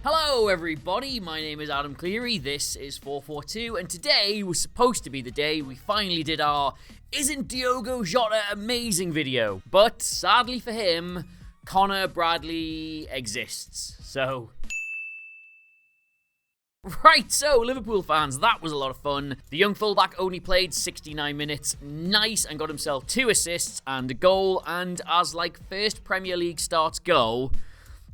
Hello everybody, my name is Adam Clery, this is FourFourTwo, and today was supposed to be the day we finally did our Isn't Diogo Jota amazing video. But sadly for him, Conor Bradley exists, so... Right, so Liverpool fans, that was a lot of fun. The young fullback only played 69 minutes, nice, and got himself 2 assists and a goal, and as like first Premier League starts go,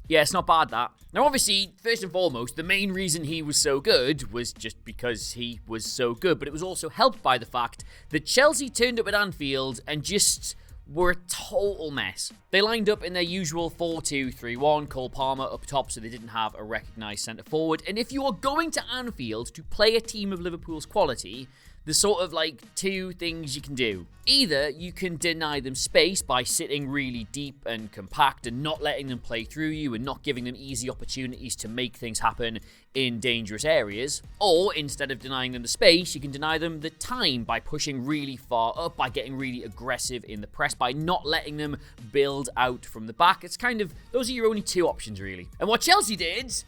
yeah, it's not bad that. Now obviously, first and foremost, the main reason he was so good was just because he was so good, but it was also helped by the fact that Chelsea turned up at Anfield and just were a total mess. They lined up in their usual 4-2-3-1, Cole Palmer up top, so they didn't have a recognised centre forward. And if you are going to Anfield to play a team of Liverpool's quality, there's sort of like 2 things you can do. Either you can deny them space by sitting really deep and compact and not letting them play through you and not giving them easy opportunities to make things happen in dangerous areas. Or instead of denying them the space, you can deny them the time by pushing really far up, by getting really aggressive in the press, by not letting them build out from the back. It's kind of, those are your only 2 options really. And what Chelsea did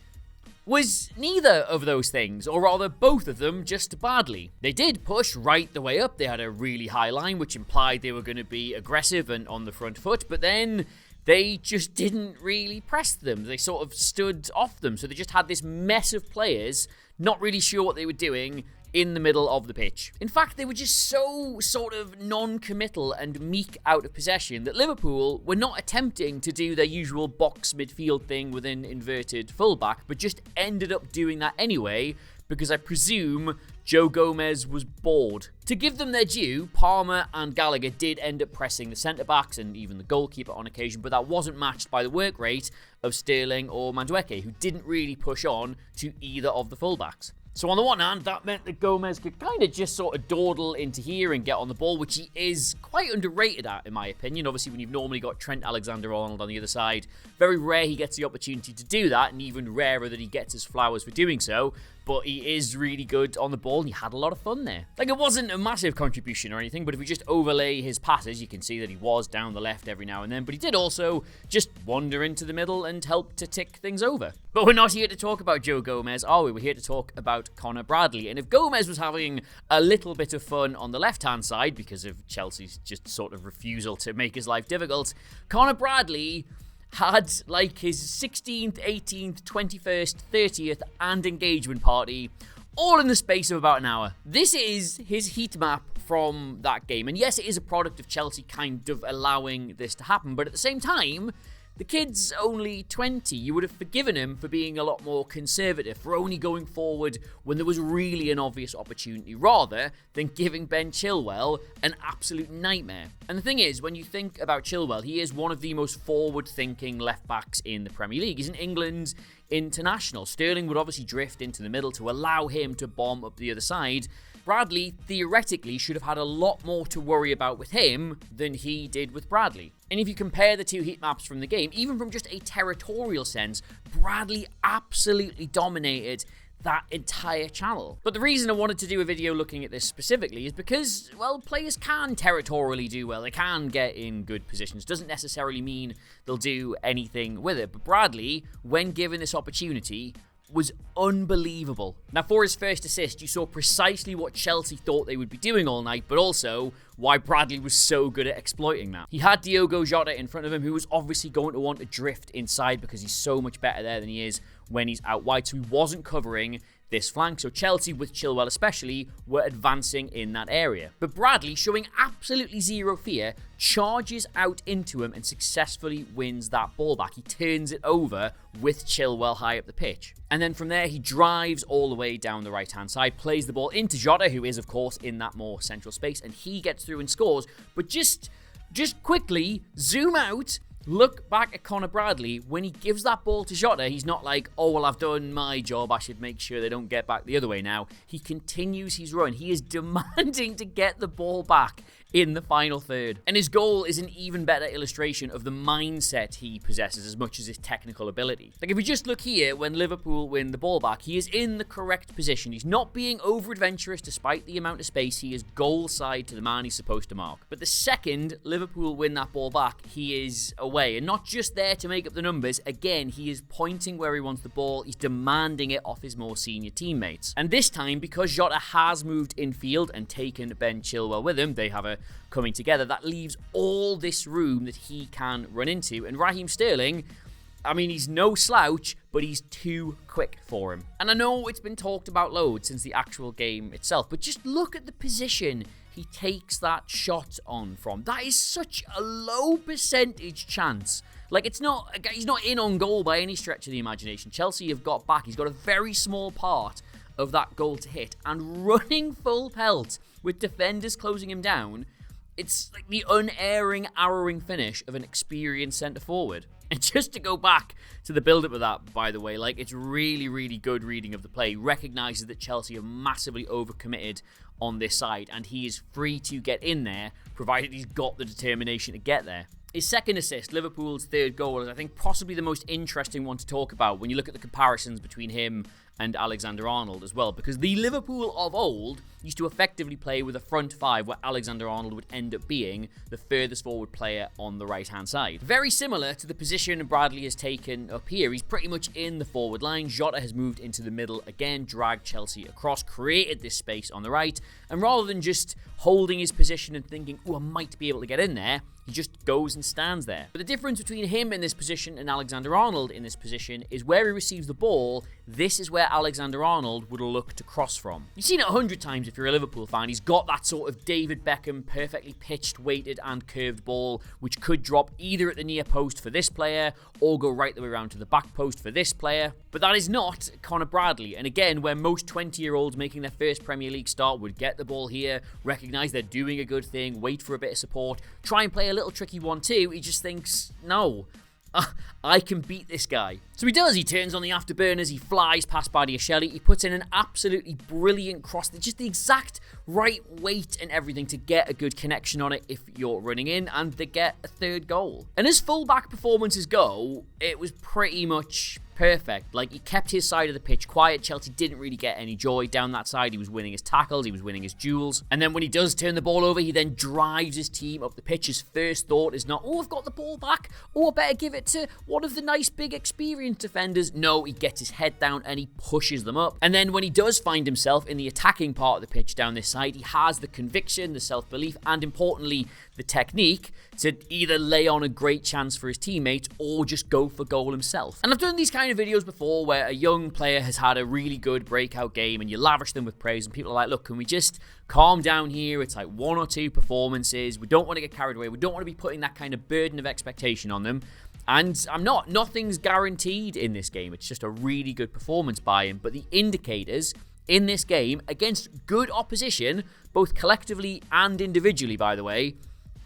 was neither of those things, or rather both of them, just badly. They did push right the way up. They had a really high line, which implied they were going to be aggressive and on the front foot, but then they just didn't really press them. They sort of stood off them, so they just had this mess of players, not really sure what they were doing, in the middle of the pitch. In fact, they were just so sort of non-committal and meek out of possession that Liverpool were not attempting to do their usual box midfield thing with an inverted fullback, but just ended up doing that anyway, because I presume Joe Gomez was bored. To give them their due, Palmer and Gallagher did end up pressing the centre-backs and even the goalkeeper on occasion, but that wasn't matched by the work rate of Sterling or Madueke, who didn't really push on to either of the fullbacks. So on the one hand, that meant that Gomez could kind of just sort of dawdle into here and get on the ball, which he is quite underrated at, in my opinion. Obviously, when you've normally got Trent Alexander-Arnold on the other side, very rare he gets the opportunity to do that, and even rarer that he gets his flowers for doing so. But he is really good on the ball, and he had a lot of fun there. Like, it wasn't a massive contribution or anything, but if we just overlay his passes, you can see that he was down the left every now and then, but he did also just wander into the middle and help to tick things over. But we're not here to talk about Joe Gomez, are we? We're here to talk about Conor Bradley. And if Gomez was having a little bit of fun on the left-hand side, because of Chelsea's just sort of refusal to make his life difficult, Conor Bradley had like his 16th, 18th, 21st, 30th and engagement party all in the space of about an hour. This is his heat map from that game. And yes, it is a product of Chelsea kind of allowing this to happen, but at the same time, the kid's only 20. You would have forgiven him for being a lot more conservative, for only going forward when there was really an obvious opportunity, rather than giving Ben Chilwell an absolute nightmare. And the thing is, when you think about Chilwell, he is one of the most forward-thinking left-backs in the Premier League. He's an England international. Sterling would obviously drift into the middle to allow him to bomb up the other side. Bradley, theoretically, should have had a lot more to worry about with him than he did with Bradley. And if you compare the 2 heat maps from the game, even from just a territorial sense, Bradley absolutely dominated that entire channel. But the reason I wanted to do a video looking at this specifically is because, well, players can territorially do well. They can get in good positions. Doesn't necessarily mean they'll do anything with it. But Bradley, when given this opportunity, was unbelievable. Now, for his first assist, you saw precisely what Chelsea thought they would be doing all night, but also why Bradley was so good at exploiting that. He had Diogo Jota in front of him, who was obviously going to want to drift inside because he's so much better there than he is when he's out wide, so he wasn't covering this flank. So Chelsea, with Chilwell especially, were advancing in that area. But Bradley, showing absolutely zero fear, charges out into him and successfully wins that ball back. He turns it over with Chilwell high up the pitch. And then from there, he drives all the way down the right-hand side, plays the ball into Jota, who is, of course, in that more central space, and he gets through and scores. But just quickly, zoom out, look back at Conor Bradley. When he gives that ball to Jota, he's not like, oh, well, I've done my job, I should make sure they don't get back the other way now. He continues his run. He is demanding to get the ball back in the final third. And his goal is an even better illustration of the mindset he possesses as much as his technical ability. Like, if we just look here, when Liverpool win the ball back, he is in the correct position. He's not being over-adventurous despite the amount of space. He is goal side to the man he's supposed to mark. But the second Liverpool win that ball back, he is away. And not just there to make up the numbers. Again, he is pointing where he wants the ball. He's demanding it off his more senior teammates. And this time, because Jota has moved infield and taken Ben Chilwell with him, they have a coming together, that leaves all this room that he can run into. And Raheem Sterling, I mean, he's no slouch, but he's too quick for him. And I know it's been talked about loads since the actual game itself, but just look at the position he takes that shot on from. That is such a low percentage chance. Like, he's not in on goal by any stretch of the imagination. Chelsea have got back. He's got a very small part of that goal to hit, and running full pelt with defenders closing him down, it's like the unerring, arrowing finish of an experienced centre-forward. And just to go back to the build-up of that, by the way, like, it's really, really good reading of the play. Recognises that Chelsea have massively overcommitted on this side, and he is free to get in there, provided he's got the determination to get there. His second assist, Liverpool's third goal, is I think possibly the most interesting one to talk about when you look at the comparisons between him and Alexander-Arnold as well, because the Liverpool of old used to effectively play with a front five where Alexander-Arnold would end up being the furthest forward player on the right-hand side. Very similar to the position Bradley has taken up here. He's pretty much in the forward line. Jota has moved into the middle again, dragged Chelsea across, created this space on the right, and rather than just holding his position and thinking, oh, I might be able to get in there, he just goes and stands there. But the difference between him in this position and Alexander-Arnold in this position is where he receives the ball, this is where Alexander-Arnold would look to cross from. You've seen it 100 times if you're a Liverpool fan. He's got that sort of David Beckham, perfectly pitched, weighted and curved ball, which could drop either at the near post for this player or go right the way around to the back post for this player. But that is not Conor Bradley. And again, where most 20-year-olds making their first Premier League start would get the ball here, recognise they're doing a good thing, wait for a bit of support, try and play a little tricky 1-2, he just thinks, no, I can beat this guy. So he does. He turns on the afterburners, he flies past Badiashile, he puts in an absolutely brilliant cross, just the exact right weight and everything to get a good connection on it if you're running in, and they get a third goal. And as full-back performances go, it was pretty much perfect. Like, he kept his side of the pitch quiet. Chelsea didn't really get any joy down that side. He was winning his tackles, he was winning his duels, and then when he does turn the ball over, he then drives his team up the pitch. His first thought is not, oh, I've got the ball back, oh, I better give it to one of the nice big experienced defenders. No, he gets his head down and he pushes them up. And then when he does find himself in the attacking part of the pitch down this side, he has the conviction, the self-belief, and importantly, the technique to either lay on a great chance for his teammates or just go for goal himself. And I've done these kind of videos before where a young player has had a really good breakout game and you lavish them with praise and people are like, look, can we just calm down here? It's like 1 or 2 performances. We don't want to get carried away. We don't want to be putting that kind of burden of expectation on them. And I'm not. Nothing's guaranteed in this game. It's just a really good performance by him. But the indicators in this game against good opposition, both collectively and individually, by the way,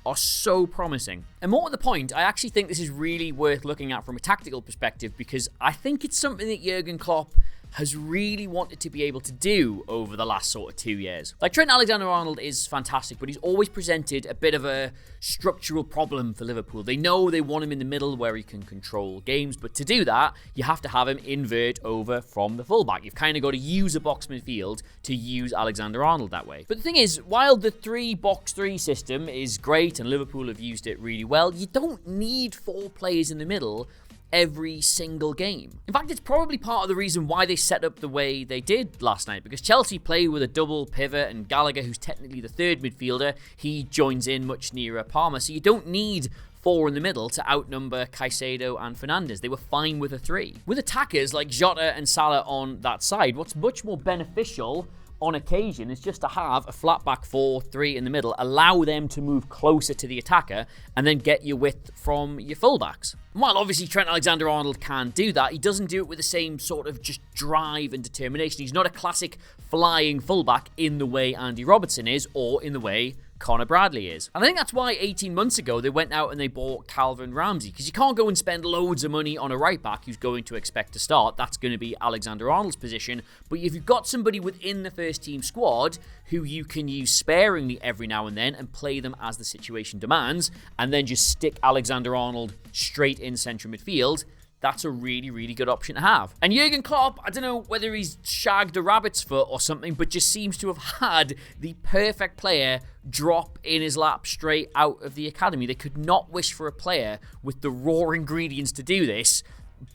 are so promising. And more to the point, I actually think this is really worth looking at from a tactical perspective because I think it's something that Jurgen Klopp has really wanted to be able to do over the last sort of 2 years. Like, Trent Alexander-Arnold is fantastic, but he's always presented a bit of a structural problem for Liverpool. They know they want him in the middle where he can control games, but to do that, you have to have him invert over from the fullback. You've kind of got to use a box midfield to use Alexander-Arnold that way. But the thing is, while the 3-box-3 system is great and Liverpool have used it really well, you don't need 4 players in the middle every single game. In fact, it's probably part of the reason why they set up the way they did last night, because Chelsea play with a double pivot and Gallagher, who's technically the third midfielder, he joins in much nearer Palmer, so you don't need 4 in the middle to outnumber Caicedo and Fernandes. They were fine with a 3. With attackers like Jota and Salah on that side, what's much more beneficial on occasion is just to have a flat back 4-3 in the middle, allow them to move closer to the attacker, and then get your width from your fullbacks. And while obviously Trent Alexander-Arnold can do that, he doesn't do it with the same sort of just drive and determination. He's not a classic flying fullback in the way Andy Robertson is, or in the way Conor Bradley is. And I think that's why 18 months ago they went out and they bought Calvin Ramsey, because you can't go and spend loads of money on a right back who's going to expect to start. That's going to be Alexander-Arnold's position. But if you've got somebody within the first team squad who you can use sparingly every now and then and play them as the situation demands, and then just stick Alexander-Arnold straight in central midfield, that's a really, really good option to have. And Jurgen Klopp, I don't know whether he's shagged a rabbit's foot or something, but just seems to have had the perfect player drop in his lap straight out of the academy. They could not wish for a player with the raw ingredients to do this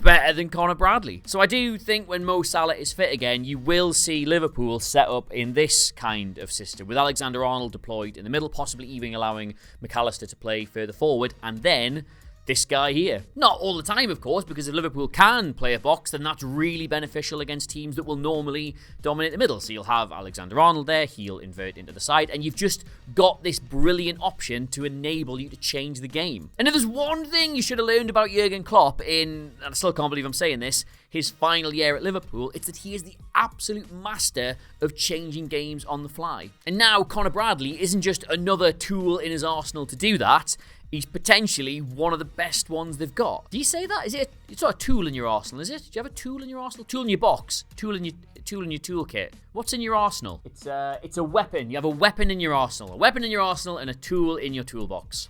better than Conor Bradley. So I do think when Mo Salah is fit again, you will see Liverpool set up in this kind of system, with Alexander-Arnold deployed in the middle, possibly even allowing McAllister to play further forward, and then this guy here. Not all the time, of course, because if Liverpool can play a box, then that's really beneficial against teams that will normally dominate the middle. So you'll have Alexander-Arnold there, he'll invert into the side, and you've just got this brilliant option to enable you to change the game. And if there's one thing you should have learned about Jurgen Klopp in, and I still can't believe I'm saying this, his final year at Liverpool, it's that he is the absolute master of changing games on the fly. And now Conor Bradley isn't just another tool in his arsenal to do that. He's potentially one of the best ones they've got. Do you say that? Is it? It's not a tool in your arsenal, is it? Do you have a tool in your arsenal? Tool in your box? Tool in your toolkit? What's in your arsenal? It's a weapon. You have a weapon in your arsenal. A weapon in your arsenal and a tool in your toolbox.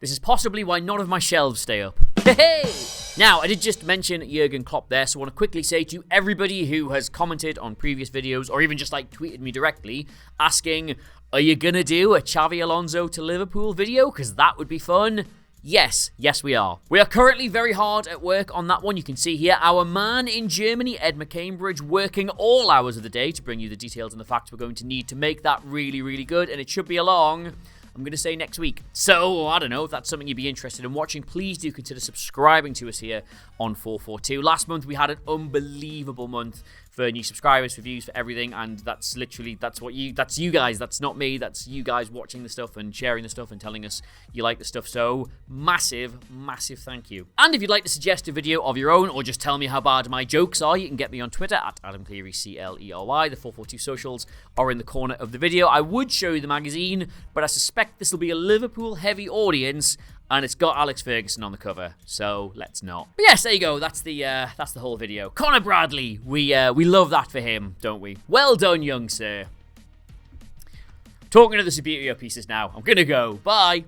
This is possibly why none of my shelves stay up. Hey! Now, I did just mention Jurgen Klopp there, so I want to quickly say to everybody who has commented on previous videos, or even just tweeted me directly, asking, are you going to do a Xavi Alonso to Liverpool video? Because that would be fun. Yes, we are. We are currently very hard at work on that one. You can see here our man in Germany, Ed McCambridge, working all hours of the day to bring you the details and the facts we're going to need to make that really, really good. And it should be along, I'm going to say, next week. So, I don't know if that's something you'd be interested in watching. Please do consider subscribing to us here on 442. Last month, we had an unbelievable month for new subscribers, for views, for everything, and that's you guys, that's not me, that's you guys watching the stuff and sharing the stuff and telling us you like the stuff. So massive thank you. And if you'd like to suggest a video of your own, or just tell me how bad my jokes are, you can get me on Twitter at Adam Clery, Clery. The 442 socials are in the corner of the video. I would show you the magazine, but I suspect this will be a Liverpool heavy audience, and it's got Alex Ferguson on the cover, so let's not. But yes, there you go. That's the whole video. Conor Bradley, we love that for him, don't we? Well done, young sir. Talking to the superior pieces now. I'm gonna go. Bye.